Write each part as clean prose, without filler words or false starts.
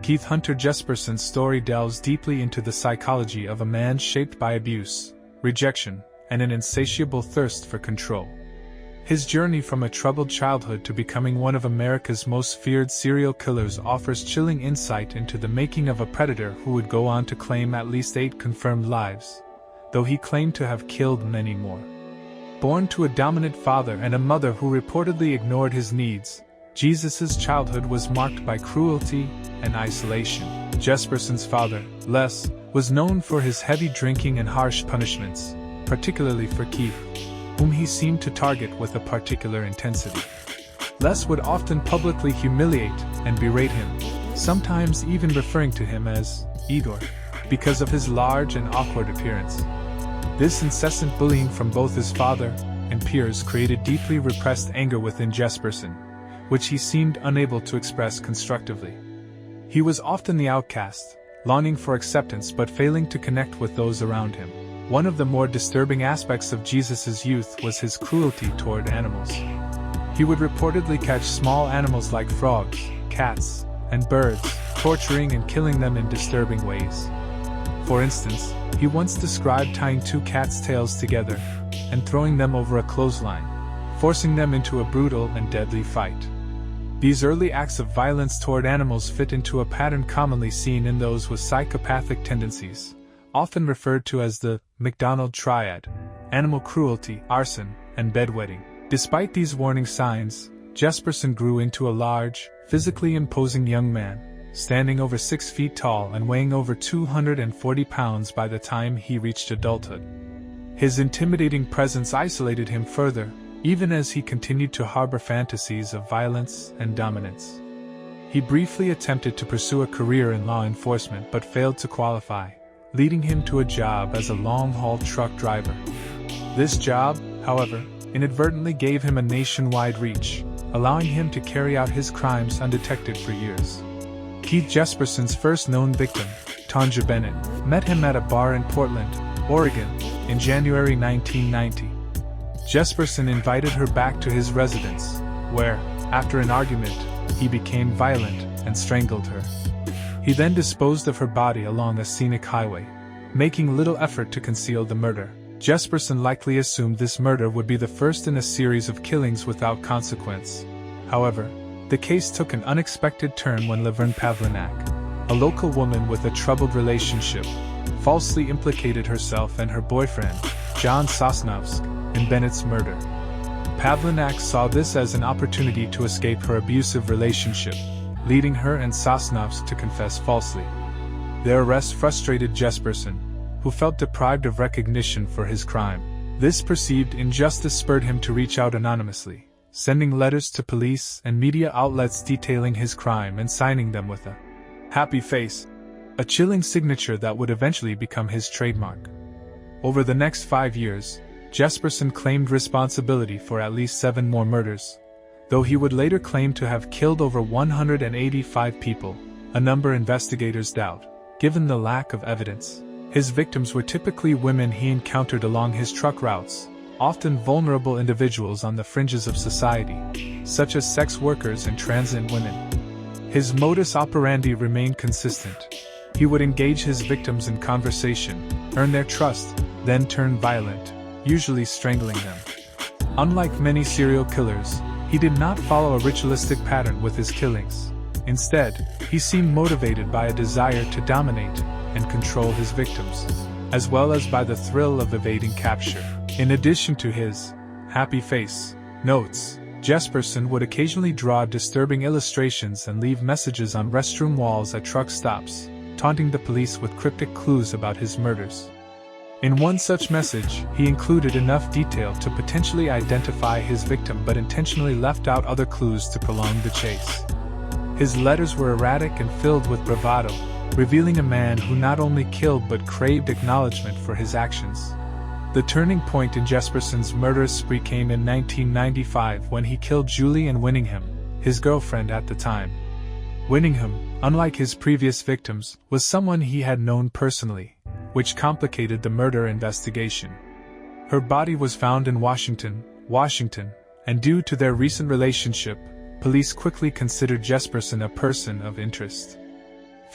Hunter Jesperson's story delves deeply into the psychology of a man shaped by abuse, rejection, and an insatiable thirst for control. His journey from a troubled childhood to becoming one of America's most feared serial killers offers chilling insight into the making of a predator who would go on to claim at least 8 confirmed lives, though he claimed to have killed many more. Born to a dominant father and a mother who reportedly ignored his needs, Jesus' childhood was marked by cruelty and isolation. Jesperson's father, Les, was known for his heavy drinking and harsh punishments, particularly for Keith, whom he seemed to target with a particular intensity. Les would often publicly humiliate and berate him, sometimes even referring to him as Igor, because of his large and awkward appearance. This incessant bullying from both his father and peers created deeply repressed anger within Jesperson, which he seemed unable to express constructively. He was often the outcast, longing for acceptance but failing to connect with those around him. One of the more disturbing aspects of Jesus' youth was his cruelty toward animals. He would reportedly catch small animals like frogs, cats, and birds, torturing and killing them in disturbing ways. For instance, he once described tying 2 cats' tails together and throwing them over a clothesline, forcing them into a brutal and deadly fight. These early acts of violence toward animals fit into a pattern commonly seen in those with psychopathic tendencies, often referred to as the McDonald triad: animal cruelty, arson, and bedwetting. Despite these warning signs, Jesperson grew into a large, physically imposing young man, standing over 6 feet tall and weighing over 240 pounds by the time he reached adulthood. His intimidating presence isolated him further, even as he continued to harbor fantasies of violence and dominance. He briefly attempted to pursue a career in law enforcement but failed to qualify, leading him to a job as a long-haul truck driver. This job, however, inadvertently gave him a nationwide reach, allowing him to carry out his crimes undetected for years. Keith Jesperson's first known victim, Tanja Bennett, met him at a bar in Portland, Oregon, in January 1990. Jesperson invited her back to his residence, where, after an argument, he became violent and strangled her. He then disposed of her body along a scenic highway, making little effort to conceal the murder. Jesperson likely assumed this murder would be the first in a series of killings without consequence. However, the case took an unexpected turn when Laverne Pavlinac, a local woman with a troubled relationship, falsely implicated herself and her boyfriend, John Sosnovsk, in Bennett's murder. Pavlinac saw this as an opportunity to escape her abusive relationship, leading her and Sosnovsk to confess falsely. Their arrest frustrated Jesperson, who felt deprived of recognition for his crime. This perceived injustice spurred him to reach out anonymously, sending letters to police and media outlets detailing his crime and signing them with a happy face, a chilling signature that would eventually become his trademark. Over the next 5 years, Jesperson claimed responsibility for at least 7 more murders, though he would later claim to have killed over 185 people, a number investigators doubt, given the lack of evidence. His victims were typically women he encountered along his truck routes, often vulnerable individuals on the fringes of society, such as sex workers and transient women. His modus operandi remained consistent. He would engage his victims in conversation, earn their trust, then turn violent, usually strangling them. Unlike many serial killers, he did not follow a ritualistic pattern with his killings. Instead, he seemed motivated by a desire to dominate and control his victims, as well as by the thrill of evading capture. In addition to his happy face notes, Jesperson would occasionally draw disturbing illustrations and leave messages on restroom walls at truck stops, taunting the police with cryptic clues about his murders. In one such message, he included enough detail to potentially identify his victim but intentionally left out other clues to prolong the chase. His letters were erratic and filled with bravado, revealing a man who not only killed but craved acknowledgement for his actions. The turning point in Jesperson's murderous spree came in 1995 when he killed Julie Ann Winningham, his girlfriend at the time. Winningham, unlike his previous victims, was someone he had known personally, which complicated the murder investigation. Her body was found in Washington, and due to their recent relationship, police quickly considered Jesperson a person of interest.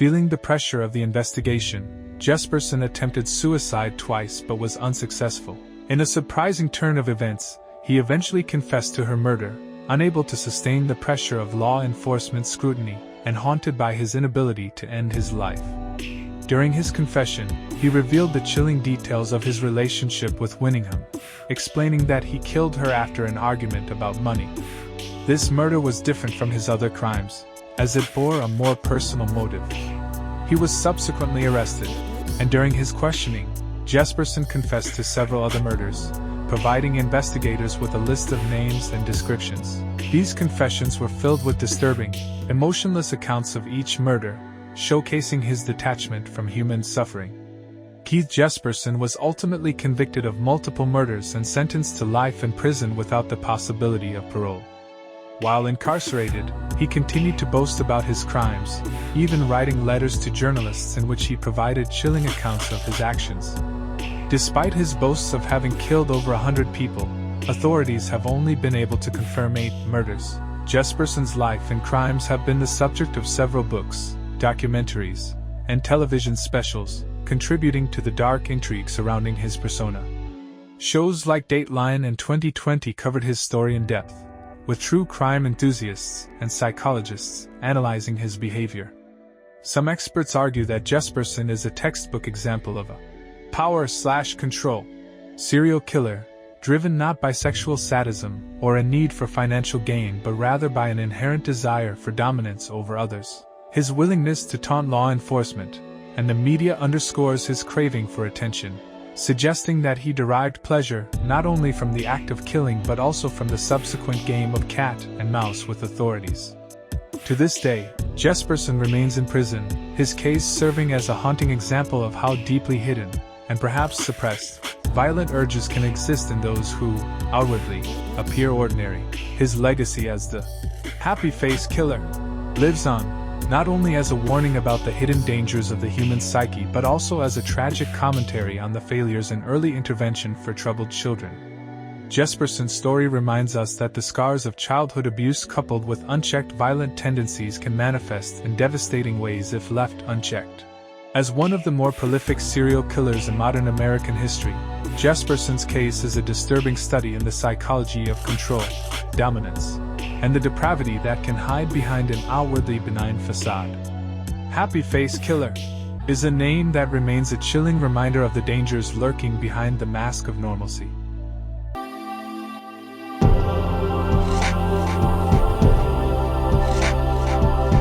Feeling the pressure of the investigation, Jesperson attempted suicide twice but was unsuccessful. In a surprising turn of events, he eventually confessed to her murder, unable to sustain the pressure of law enforcement scrutiny, and haunted by his inability to end his life. During his confession, he revealed the chilling details of his relationship with Winningham, explaining that he killed her after an argument about money. This murder was different from his other crimes, as it bore a more personal motive. He was subsequently arrested, and during his questioning, Jesperson confessed to several other murders, providing investigators with a list of names and descriptions. These confessions were filled with disturbing, emotionless accounts of each murder, showcasing his detachment from human suffering. Keith Jesperson was ultimately convicted of multiple murders and sentenced to life in prison without the possibility of parole. While incarcerated, he continued to boast about his crimes, even writing letters to journalists in which he provided chilling accounts of his actions. Despite his boasts of having killed over 100 people, authorities have only been able to confirm 8 murders. Jesperson's life and crimes have been the subject of several books, documentaries, and television specials, contributing to the dark intrigue surrounding his persona. Shows like Dateline and 2020 covered his story in depth, with true crime enthusiasts and psychologists analyzing his behavior. Some experts argue that Jesperson is a textbook example of a power/control serial killer, driven not by sexual sadism or a need for financial gain but rather by an inherent desire for dominance over others. His willingness to taunt law enforcement and the media underscores his craving for attention, suggesting that he derived pleasure not only from the act of killing but also from the subsequent game of cat and mouse with authorities. To this day, Jesperson remains in prison, his case serving as a haunting example of how deeply hidden, and perhaps suppressed, violent urges can exist in those who, outwardly, appear ordinary. His legacy as the happy face killer lives on, not only as a warning about the hidden dangers of the human psyche but also as a tragic commentary on the failures in early intervention for troubled children. Jesperson's story reminds us that the scars of childhood abuse coupled with unchecked violent tendencies can manifest in devastating ways if left unchecked. As one of the more prolific serial killers in modern American history, Jesperson's case is a disturbing study in the psychology of control, dominance, and the depravity that can hide behind an outwardly benign facade. Happy Face Killer is a name that remains a chilling reminder of the dangers lurking behind the mask of normalcy.